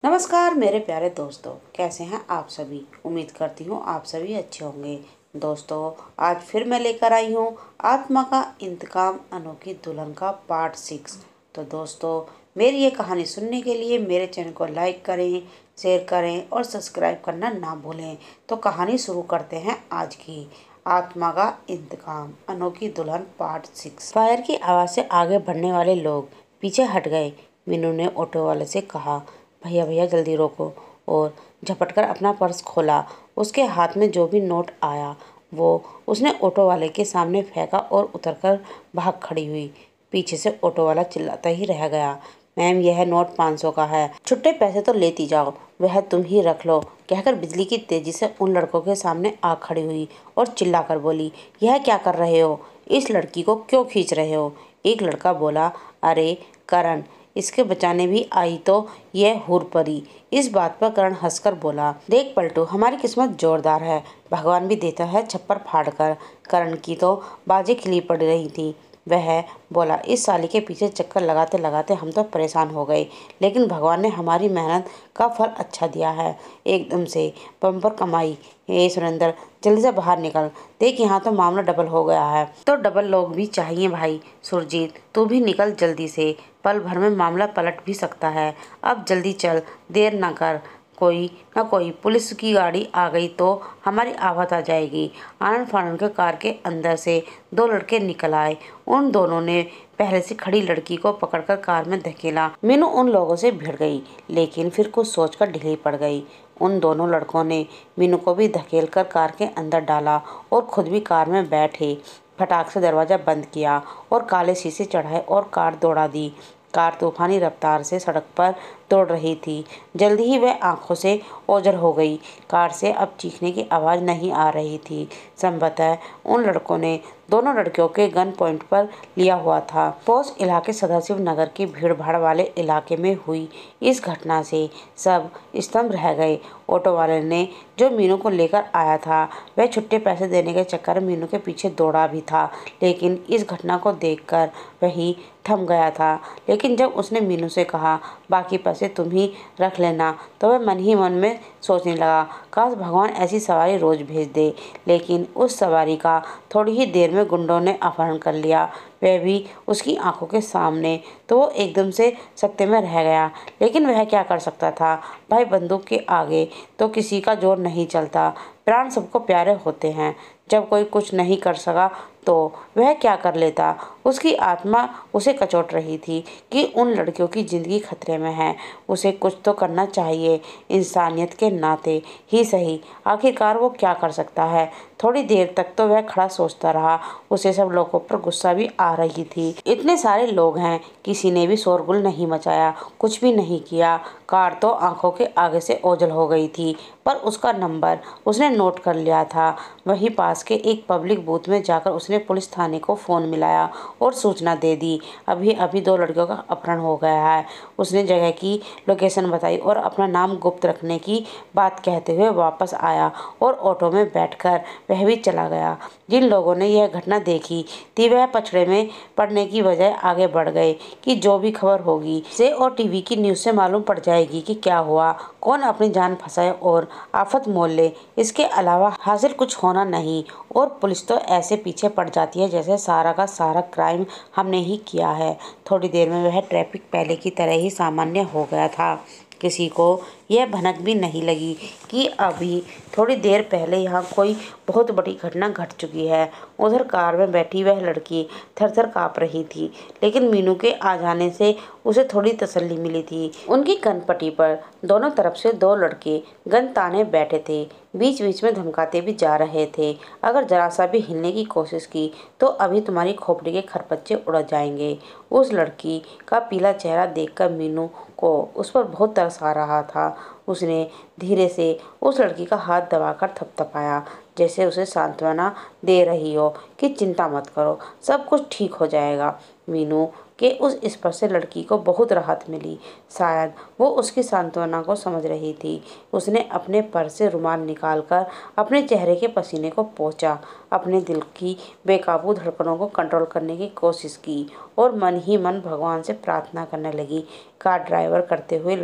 नमस्कार मेरे प्यारे दोस्तों, कैसे हैं आप सभी। उम्मीद करती हूँ आप सभी अच्छे होंगे। दोस्तों, आज फिर मैं लेकर आई हूँ आत्मा का इंतकाम अनोखी दुल्हन का पार्ट 6। तो दोस्तों, मेरी ये कहानी सुनने के लिए मेरे चैनल को लाइक करें, शेयर करें और सब्सक्राइब करना ना भूलें। तो कहानी शुरू करते हैं आज की। आत्मा का इंतकाम अनोखी दुल्हन पार्ट 6। फायर की आवाज़ से आगे बढ़ने वाले लोग पीछे हट गए। मीनू ने ऑटो वाले से कहा, भैया भैया जल्दी रोको, और झपटकर अपना पर्स खोला। उसके हाथ में जो भी नोट आया वो उसने ऑटो वाले के सामने फेंका और उतरकर भाग खड़ी हुई। पीछे से ऑटो वाला चिल्लाता ही रह गया, मैम यह नोट 500 का है, छुट्टे पैसे तो लेती जाओ, वह तुम ही रख लो, कहकर बिजली की तेजी से उन लड़कों के सामने आ खड़ी हुई और चिल्लाकर बोली, यह क्या कर रहे हो, इस लड़की को क्यों खींच रहे हो। एक लड़का बोला, अरे करण, इसके बचाने भी आई तो यह हूर परी। इस बात पर करण हंसकर बोला, देख पलटू, हमारी किस्मत जोरदार है, भगवान भी देता है छप्पर फाड़कर। करण की तो बाजें खिली पड़ रही थी। वह बोला, इस साली के पीछे चक्कर लगाते लगाते हम तो परेशान हो गए, लेकिन भगवान ने हमारी मेहनत का फल अच्छा दिया है, एकदम से बम्पर कमाई। ये सुरेंद्र, जल्दी से बाहर निकल, देख यहाँ तो मामला डबल हो गया है। तो डबल लोग भी चाहिए भाई। सुरजीत, तू भी निकल जल्दी से, पल भर में मामला पलट भी सकता है। अब जल्दी चल, देर ना कर, कोई ना कोई पुलिस की गाड़ी आ गई तो हमारी आफत आ जाएगी। आनन फानन के कार के अंदर से दो लड़के निकल आए। उन दोनों ने पहले से खड़ी लड़की को पकड़कर कार में धकेला। मीनू उन लोगों से भिड़ गई, लेकिन फिर कुछ सोचकर ढीली पड़ गई। उन दोनों लड़कों ने मीनू को भी धकेलकर कार के अंदर डाला और खुद भी कार में बैठे। फटाक से दरवाजा बंद किया और काले शीशे चढ़ाए और कार दौड़ा दी। कार तूफानी रफ्तार से सड़क पर दौड़ रही थी। जल्दी ही वह आंखों से ओझल हो गई। कार से अब चीखने की आवाज़ नहीं आ रही थी। संभवतः उन लड़कों ने दोनों लड़कियों के गन पॉइंट पर लिया हुआ था। पोस्ट इलाके सदाशिव नगर के भीड़ भाड़ वाले इलाके में हुई इस घटना से सब स्तंभ रह गए। ऑटो वाले ने जो मीनू को लेकर आया था वह छुट्टे पैसे देने के चक्कर में मीनू के पीछे दौड़ा भी था, लेकिन इस घटना को देखकर वही थम गया था। लेकिन जब उसने मीनू से कहा, बाकी पैसे तुम ही रख लेना, तो वह मन ही मन में सोचने लगा, काश भगवान ऐसी सवारी रोज भेज दे। लेकिन उस सवारी का थोड़ी ही देर में गुंडों ने अपहरण कर लिया, वह भी उसकी आंखों के सामने। तो वो एकदम से सकते में रह गया। लेकिन वह क्या कर सकता था भाई, बंदूक के आगे तो किसी का जोर नहीं चलता। प्राण सबको प्यारे होते हैं। जब कोई कुछ नहीं कर सका तो वह क्या कर लेता। उसकी आत्मा उसे कचोट रही थी कि उन लड़कियों की जिंदगी खतरे में है, उसे कुछ तो करना चाहिए, इंसानियत के नाते ही सही। आखिरकार वो क्या कर सकता है। थोड़ी देर तक तो वह खड़ा सोचता रहा। उसे सब लोगों पर गुस्सा भी आ रही थी। इतने सारे लोग हैं, किसी ने भी शोरगुल नहीं मचाया, कुछ भी नहीं किया। कार तो आंखों के आगे से ओझल हो गई थी, पर उसका नंबर उसने नोट कर लिया था। वहीं पास के एक पब्लिक बूथ में जाकर उसने पुलिस थाने को फ़ोन मिलाया और सूचना दे दी, अभी अभी दो लड़कियों का अपहरण हो गया है। उसने जगह की लोकेशन बताई और अपना नाम गुप्त रखने की बात कहते हुए वापस आया और ऑटो में बैठकर वह भी चला गया। जिन लोगों ने यह घटना देखी थी वह पछड़े में पड़ने की बजाय आगे बढ़ गए कि जो भी खबर होगी से और टीवी की न्यूज़ से मालूम पड़ जाएगी कि क्या हुआ, कौन अपनी जान फंसाए और आफत मोल ले। इसके अलावा हासिल कुछ होना नहीं, और पुलिस तो ऐसे पीछे पड़ जाती है जैसे सारा का सारा क्राइम हमने ही किया है। थोड़ी देर में वह ट्रैफिक पहले की तरह ही सामान्य हो गया था। किसी को यह भनक भी नहीं लगी कि अभी थोड़ी देर पहले यहाँ कोई बहुत बड़ी घटना घट चुकी है। उधर कार में बैठी वह लड़की थर-थर काँप रही थी, लेकिन मीनू के आ जाने से उसे थोड़ी तसल्ली मिली थी। उनकी कनपटी पर दोनों तरफ से दो लड़के गन ताने बैठे थे, बीच बीच में धमकाते भी जा रहे थे, अगर जरा सा भी हिलने की कोशिश की तो अभी तुम्हारी खोपड़ी के खरपच्चे उड़ जाएंगे। उस लड़की का पीला चेहरा देखकर मीनू को उस पर बहुत तरस आ रहा था। उसने धीरे से उस लड़की का हाथ दबाकर थपथपाया, जैसे उसे सांत्वना दे रही हो कि चिंता मत करो, सब कुछ ठीक हो जाएगा। मीनू कि उस स्पर्श से लड़की को बहुत राहत मिली। शायद वो उसकी सांत्वना को समझ रही थी। उसने अपने पर्स से रुमाल निकालकर अपने चेहरे के पसीने को पोंछा, अपने दिल की बेकाबू धड़कनों को कंट्रोल करने की कोशिश की और मन ही मन भगवान से प्रार्थना करने लगी। कार ड्राइवर करते हुए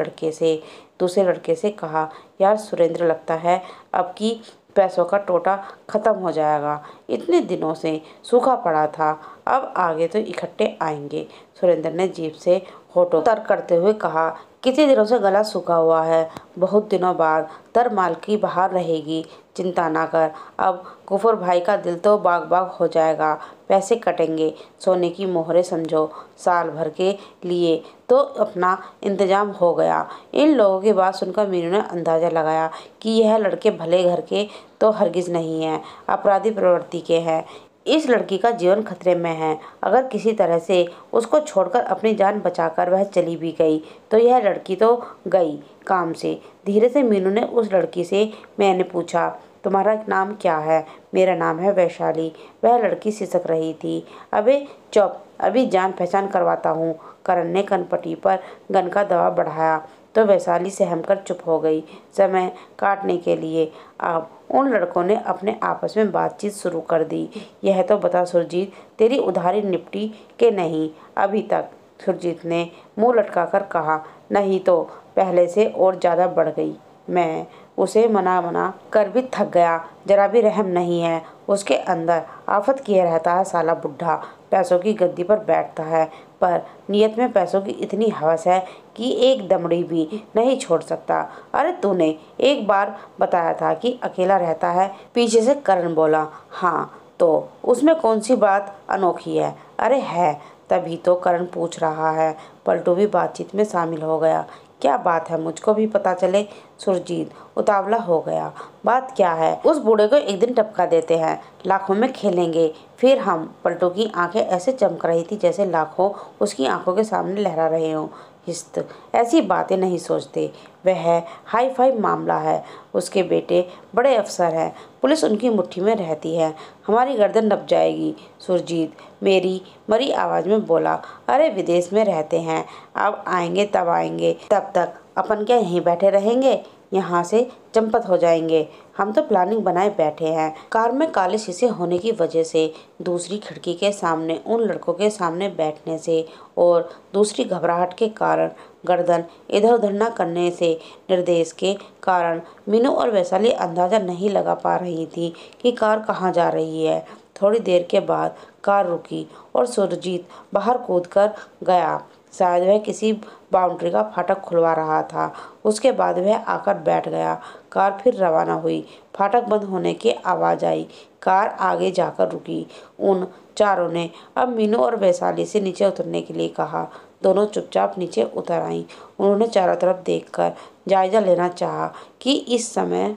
दूसरे लड़के से कहा, यार सुरेंद्र, लगता है अब की पैसों का टोटा खत्म हो जाएगा। इतने दिनों से सूखा पड़ा था, अब आगे तो इकट्ठे आएंगे। सुरेंद्र ने जीप से होठों तर करते हुए कहा, कितने दिनों से गला सूखा हुआ है, बहुत दिनों बाद तरमाल की बहार रहेगी। चिंता ना कर, अब कुफर भाई का दिल तो बाग बाग हो जाएगा। पैसे कटेंगे, सोने की मोहरें समझो, साल भर के लिए तो अपना इंतजाम हो गया। इन लोगों की बात सुनकर मीनू ने अंदाजा लगाया कि यह लड़के भले घर के तो हरगिज नहीं हैं, अपराधी प्रवृत्ति के हैं। इस लड़की का जीवन खतरे में है। अगर किसी तरह से उसको छोड़कर अपनी जान बचाकर वह चली भी गई तो यह लड़की तो गई काम से। धीरे से मीनू ने उस लड़की से मैंने पूछा, तुम्हारा नाम क्या है? मेरा नाम है वैशाली। वह लड़की सिसक रही थी। अबे चुप, अभी जान पहचान करवाता हूँ। करण ने कनपटी पर गन का दबाव बढ़ाया तो वैशाली सहमकर चुप हो गई। समय काटने के लिए अब उन लड़कों ने अपने आपस में बातचीत शुरू कर दी। यह तो बता सुरजीत, तेरी उधारी निपटी के नहीं अभी तक? सुरजीत ने मुंह लटकाकर कहा, नहीं तो पहले से और ज़्यादा बढ़ गई। मैं उसे मना कर भी थक गया, जरा भी रहम नहीं है उसके अंदर। आफत किए रहता है साला बुढ़ा, पैसों की गद्दी पर बैठता है, पर नियत में पैसों की इतनी हवस है कि एक दमड़ी भी नहीं छोड़ सकता। अरे तूने एक बार बताया था कि अकेला रहता है। पीछे से करण बोला, हाँ तो उसमें कौन सी बात अनोखी है? अरे है, तभी तो करण पूछ रहा है। पलटू भी बातचीत में शामिल हो गया। क्या बात है, मुझको भी पता चले। सुरजीत उतावला हो गया। बात क्या है? उस बूढ़े को एक दिन टपका देते हैं, लाखों में खेलेंगे फिर हम। पलटू की आंखें ऐसे चमक रही थी जैसे लाखों उसकी आंखों के सामने लहरा रहे हों। हिस्त ऐसी बातें नहीं सोचते, वह हाई फाई मामला है। उसके बेटे बड़े अफसर हैं, पुलिस उनकी मुट्ठी में रहती है, हमारी गर्दन दब जाएगी। सुरजीत मेरी मरी आवाज़ में बोला, अरे विदेश में रहते हैं, अब आएंगे तब आएंगे, तब तक अपन क्या यहीं बैठे रहेंगे? यहाँ से चंपत हो जाएंगे। हम तो प्लानिंग बनाए बैठे हैं। कार में काले शीशे होने की वजह से दूसरी खिड़की के सामने उन लड़कों के सामने बैठने से और दूसरी घबराहट के कारण गर्दन इधर उधर न करने से निर्देश के कारण मीनू और वैशाली अंदाज़ा नहीं लगा पा रही थी कि कार कहाँ जा रही है। थोड़ी देर के बाद कार रुकी और सुरजीत बाहर कूदकर गया। शायद वह किसी बाउंड्री का फाटक खुलवा रहा था। उसके बाद वह आकर बैठ गया। कार फिर रवाना हुई। फाटक बंद होने की आवाज़ आई। कार आगे जाकर रुकी। उन चारों ने अब मीनू और वैशाली से नीचे उतरने के लिए कहा। दोनों चुपचाप नीचे उतर आईं। उन्होंने चारों तरफ देखकर जायजा लेना चाहा कि इस समय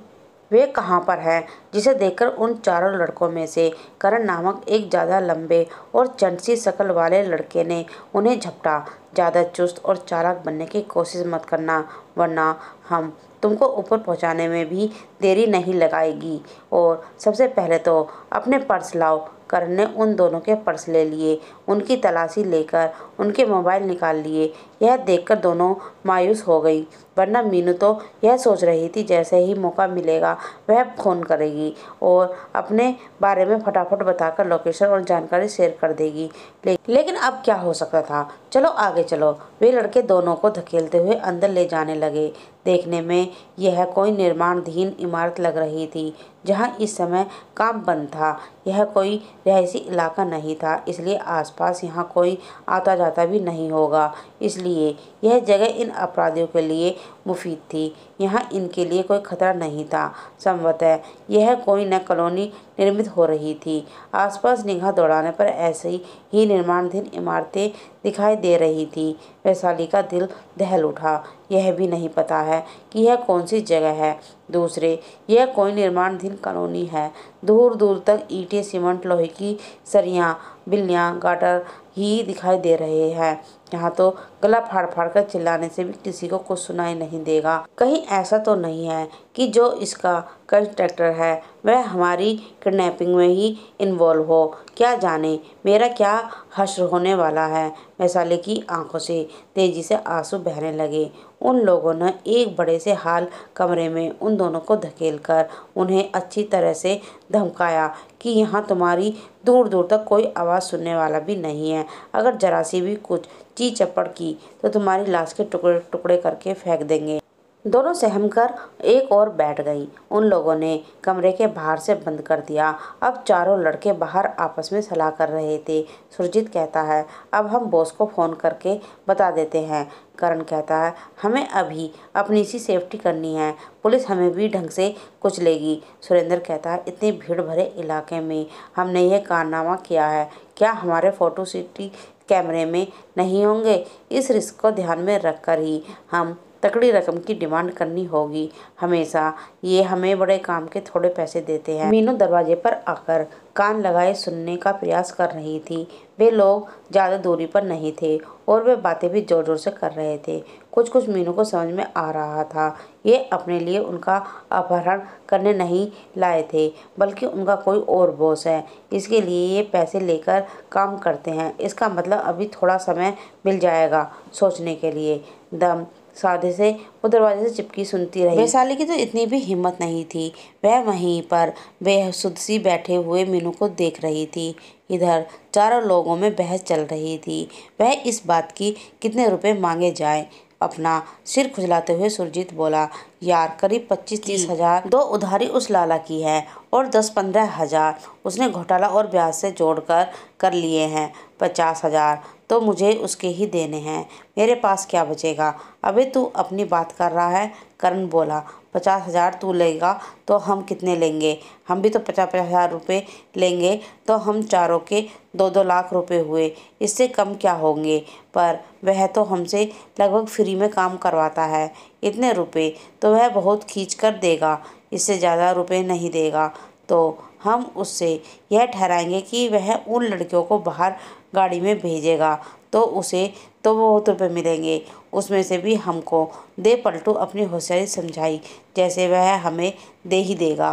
वे कहाँ पर हैं, जिसे देखकर उन चारों लड़कों में से करण नामक एक ज़्यादा लंबे और चंट शक्ल वाले लड़के ने उन्हें झपटा। ज़्यादा चुस्त और चालाक बनने की कोशिश मत करना, वरना हम तुमको ऊपर पहुंचाने में भी देरी नहीं लगाएगी। और सबसे पहले तो अपने पर्स लाओ। करण ने उन दोनों के पर्स ले लिए। उनकी तलाशी लेकर उनके मोबाइल निकाल लिए। यह देखकर दोनों मायूस हो गई, वरना मीनू तो यह सोच रही थी जैसे ही मौका मिलेगा वह फ़ोन करेगी और अपने बारे में फटाफट बताकर लोकेशन और जानकारी शेयर कर देगी। लेकिन अब क्या हो सकता था? चलो आगे चलो। वे लड़के दोनों को धकेलते हुए अंदर ले जाने लगे। देखने में यह कोई निर्माणाधीन इमारत लग रही थी जहां इस समय काम बंद था। यह कोई रिहायशी इलाका नहीं था, इसलिए आसपास यहाँ कोई आता जाता भी नहीं होगा। इसलिए यह जगह इन अपराधियों के लिए मुफीद थी। यहाँ इनके लिए कोई खतरा नहीं था। संभवतः यह कोई नई कॉलोनी निर्मित हो रही थी। आसपास निगाह दौड़ाने पर ऐसी ही निर्माणाधीन इमारतें दिखाई दे रही थी। वैशाली का दिल दहल उठा। यह भी नहीं पता है कि यह कौन सी जगह है। दूसरे, यह कोई निर्माणाधीन कॉलोनी है। दूर दूर तक ईंटें, सीमेंट, लोहे की सरियां, बिल्लियां, गाटर ही दिखाई दे रहे हैं। यहाँ तो गला फाड़ फाड़ कर चिल्लाने से भी किसी को कुछ सुनाई नहीं देगा। कहीं ऐसा तो नहीं है कि जो इसका कंस्ट्रक्टर है वह हमारी किडनैपिंग में ही इन्वॉल्व हो। क्या जाने मेरा क्या हश्र होने वाला है। वैशाली की आंखों से तेजी से आंसू बहने लगे। उन लोगों ने एक बड़े से हॉल कमरे में उन दोनों को धकेलकर उन्हें अच्छी तरह से धमकाया कि यहाँ तुम्हारी दूर दूर तक कोई आवाज़ सुनने वाला भी नहीं है। अगर जरा सी भी कुछ ची चपड़ की तो तुम्हारी लाश के टुकड़े टुकड़े करके फेंक देंगे। दोनों सहम कर एक और बैठ गई। उन लोगों ने कमरे के बाहर से बंद कर दिया। अब चारों लड़के बाहर आपस में सलाह कर रहे थे। सुरजीत कहता है, अब हम बॉस को फ़ोन करके बता देते हैं। करण कहता है, हमें अभी अपनी सी सेफ्टी करनी है, पुलिस हमें भी ढंग से कुचलेगी। सुरेंद्र कहता है, इतने भीड़ भरे इलाके में हमने यह कारनामा किया है, क्या हमारे फोटो सिटी कैमरे में नहीं होंगे? इस रिस्क को ध्यान में रखकर ही हम तगड़ी रकम की डिमांड करनी होगी। हमेशा ये हमें बड़े काम के थोड़े पैसे देते हैं। मीनू दरवाजे पर आकर कान लगाए सुनने का प्रयास कर रही थी। वे लोग ज़्यादा दूरी पर नहीं थे और वे बातें भी जोर जोर से कर रहे थे। कुछ कुछ मीनू को समझ में आ रहा था। ये अपने लिए उनका अपहरण करने नहीं लाए थे, बल्कि उनका कोई और बॉस है। इसके लिए ये पैसे लेकर काम करते हैं। इसका मतलब अभी थोड़ा समय मिल जाएगा सोचने के लिए। दम साधे से वो दरवाजे से चिपकी सुनती रही। वैशाली की तो इतनी भी हिम्मत नहीं थी। वह वहीं पर बेसुध सी बैठे हुए मीनू को देख रही थी। इधर चारों लोगों में बहस चल रही थी, वह इस बात की कितने रुपए मांगे जाएं। अपना सिर खुजलाते हुए सुरजीत बोला, यार करीब 25-30 हज़ार। 2 उधारी उस लाला की है और 10-15 हज़ार उसने घोटाला और ब्याज से जोड़कर कर लिए हैं। 50 हज़ार तो मुझे उसके ही देने हैं। मेरे पास क्या बचेगा? अबे तू अपनी बात कर रहा है? करण बोला, 50 हज़ार तू लेगा तो हम कितने लेंगे? हम भी तो 50-50 हज़ार रुपये लेंगे, तो हम चारों के 2-2 लाख रुपए हुए। इससे कम क्या होंगे? पर वह तो हमसे लगभग फ्री में काम करवाता है। इतने रुपए तो वह बहुत खींच कर देगा, इससे ज़्यादा रुपए नहीं देगा। तो हम उससे यह ठहराएंगे कि वह उन लड़कियों को बाहर गाड़ी में भेजेगा, तो उसे तो बहुत रुपये मिलेंगे। उसमें से भी हमको दे। पलटू अपनी होशियारी समझाई, जैसे वह हमें दे ही देगा।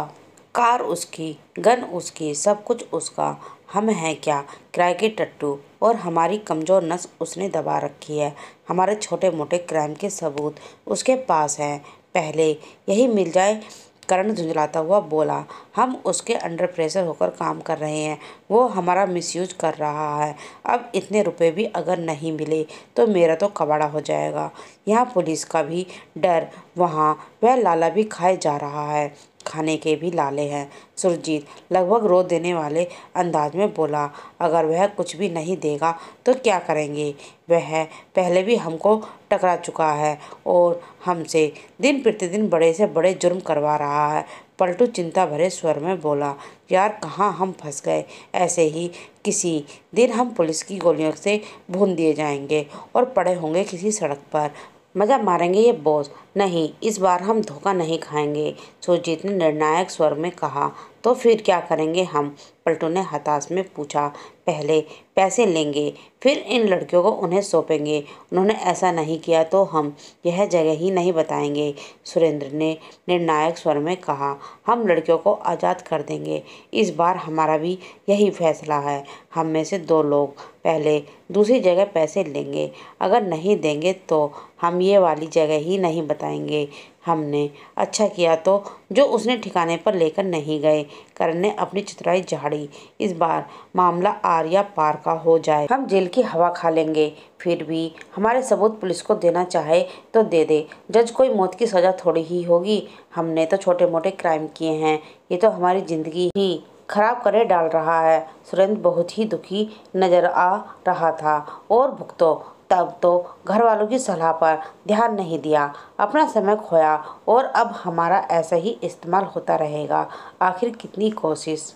कार उसकी, गन उसकी, सब कुछ उसका। हम हैं क्या, किराए के टट्टू? और हमारी कमज़ोर नस उसने दबा रखी है। हमारे छोटे मोटे क्राइम के सबूत उसके पास हैं। पहले यही मिल जाए। करण झुंझलाता हुआ बोला, हम उसके अंडर प्रेशर होकर काम कर रहे हैं। वो हमारा मिसयूज कर रहा है। अब इतने रुपए भी अगर नहीं मिले तो मेरा तो कबाड़ा हो जाएगा। यहाँ पुलिस का भी डर, वहाँ वह लाला भी खाए जा रहा है। खाने के भी लाले हैं। सुरजीत लगभग रो देने वाले अंदाज में बोला, अगर वह कुछ भी नहीं देगा तो क्या करेंगे? वह पहले भी हमको टकरा चुका है और हमसे दिन प्रतिदिन बड़े से बड़े जुर्म करवा रहा है। पलटू चिंता भरे स्वर में बोला, यार कहाँ हम फंस गए? ऐसे ही किसी दिन हम पुलिस की गोलियों से भून दिए जाएंगे और पड़े होंगे किसी सड़क पर। मजा मारेंगे ये बॉस। नहीं, इस बार हम धोखा नहीं खाएंगे, सुरजीत ने निर्णायक स्वर में कहा। तो फिर क्या करेंगे हम? पलटू ने हताश में पूछा। पहले पैसे लेंगे, फिर इन लड़कियों को उन्हें सौंपेंगे। उन्होंने ऐसा नहीं किया तो हम यह जगह ही नहीं बताएंगे, सुरेंद्र ने निर्णायक स्वर में कहा। हम लड़कियों को आज़ाद कर देंगे। इस बार हमारा भी यही फैसला है। हम में से 2 लोग पहले दूसरी जगह पैसे लेंगे। अगर नहीं देंगे तो हम ये वाली जगह ही नहीं बताएंगे। हमने अच्छा किया तो जो उसने ठिकाने पर लेकर नहीं गए। करण ने अपनी चतुराई झाड़ी। इस बार मामला आर या पार का हो जाए, हम जेल की हवा खा लेंगे। फिर भी हमारे सबूत पुलिस को देना चाहे तो दे दे। जज कोई मौत की सज़ा थोड़ी ही होगी। हमने तो छोटे मोटे क्राइम किए हैं, ये तो हमारी ज़िंदगी ही खराब करे डाल रहा है। सुरेंद्र बहुत ही दुखी नजर आ रहा था। और भुगतो, तब तो घर वालों की सलाह पर ध्यान नहीं दिया, अपना समय खोया और अब हमारा ऐसा ही इस्तेमाल होता रहेगा। आखिर कितनी कोशिश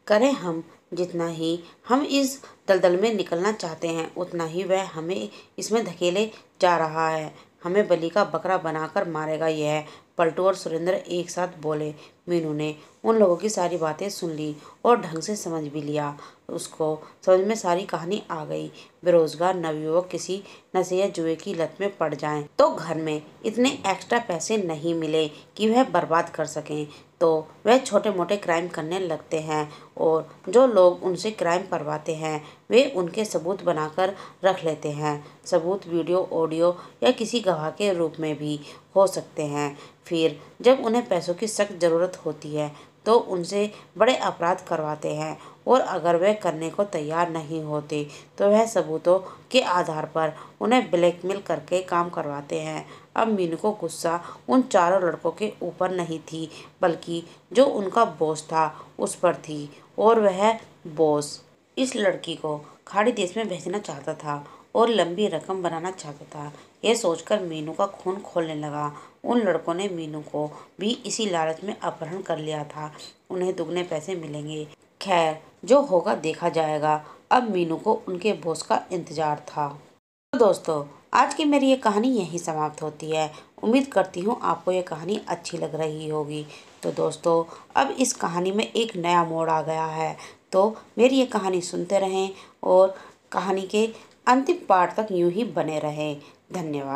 करें हम? जितना ही हम इस दलदल में निकलना चाहते हैं उतना ही वह हमें इसमें धकेले जा रहा है। हमें बलि का बकरा बनाकर मारेगा यह। पलटू और सुरेंद्र एक साथ बोले। मीनू ने उन लोगों की सारी बातें सुन ली और ढंग से समझ भी लिया। उसको समझ में सारी कहानी आ गई। बेरोजगार नवयुवक किसी नशे या जुए की लत में पड़ जाएं तो घर में इतने एक्स्ट्रा पैसे नहीं मिले कि वह बर्बाद कर सकें, तो वह छोटे मोटे क्राइम करने लगते हैं और जो लोग उनसे क्राइम करवाते हैं वे उनके सबूत बनाकर रख लेते हैं। सबूत वीडियो, ऑडियो या किसी गवाह के रूप में भी हो सकते हैं। फिर जब उन्हें पैसों की सख्त ज़रूरत होती है तो उनसे बड़े अपराध करवाते हैं और अगर वह करने को तैयार नहीं होते तो वह सबूतों के आधार पर उन्हें ब्लैकमेल करके काम करवाते हैं। अब मीनू को गुस्सा उन चारों लड़कों के ऊपर नहीं थी, बल्कि जो उनका बॉस था उस पर थी। और वह बॉस इस लड़की को खाड़ी देश में भेजना चाहता था और लंबी रकम बनाना चाहता था। यह सोचकर मीनू का खून खौलने लगा। उन लड़कों ने मीनू को भी इसी लालच में अपहरण कर लिया था। उन्हें दुगने पैसे मिलेंगे। खैर, जो होगा देखा जाएगा। अब मीनू को उनके बॉस का इंतजार था। तो दोस्तों, आज की मेरी ये कहानी यहीं समाप्त होती है। उम्मीद करती हूँ आपको ये कहानी अच्छी लग रही होगी। तो दोस्तों, अब इस कहानी में एक नया मोड़ आ गया है, तो मेरी ये कहानी सुनते रहें और कहानी के अंतिम पार्ट तक यूं ही बने रहें। धन्यवाद।